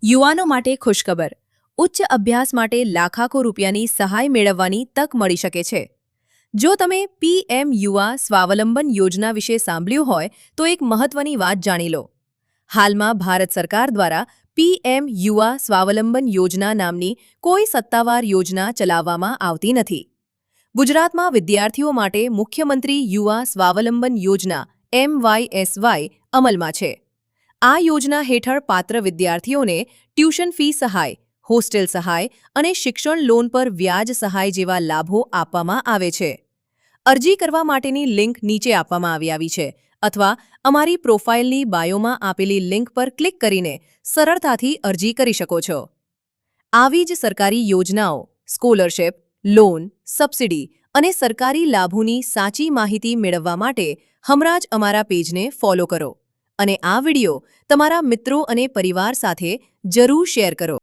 યુવાનો માટે ખુશખબર. ઉચ્ચ અભ્યાસ માટે લાખાકો રૂપિયાની સહાય મેળવવાની તક મળી શકે છે. જો તમે પીએમ યુવા સ્વાવલંબન યોજના વિશે સાંભળ્યું હોય તો એક મહત્વની વાત જાણી લો. હાલમાં ભારત સરકાર દ્વારા પીએમ યુવા સ્વાવલંબન યોજના નામની કોઈ સત્તાવાર યોજના ચલાવવામાં આવતી નથી. ગુજરાતમાં વિદ્યાર્થીઓ માટે મુખ્યમંત્રી યુવા સ્વાવલંબન યોજના MYSY અમલમાં છે. આ યોજના હેઠળ પાત્ર વિદ્યાર્થીઓને ટ્યુશન ફી સહાય, હોસ્ટેલ સહાય અને શિક્ષણ લોન પર વ્યાજ સહાય જેવા લાભો આપવામાં આવે છે. અરજી કરવા માટેની લિંક નીચે આપવામાં આવી છે અથવા અમારી પ્રોફાઇલની બાયોમાં આપેલી લિંક પર ક્લિક કરીને સરળતાથી અરજી કરી શકો છો. આવી જ સરકારી યોજનાઓ, સ્કોલરશિપ, લોન, સબસિડી અને સરકારી લાભોની સાચી માહિતી મેળવવા માટે હમણાં જ અમારા પેજને ફોલો કરો અને આ વિડિયો તમારા મિત્રો અને પરિવાર સાથે જરૂર શેર કરો.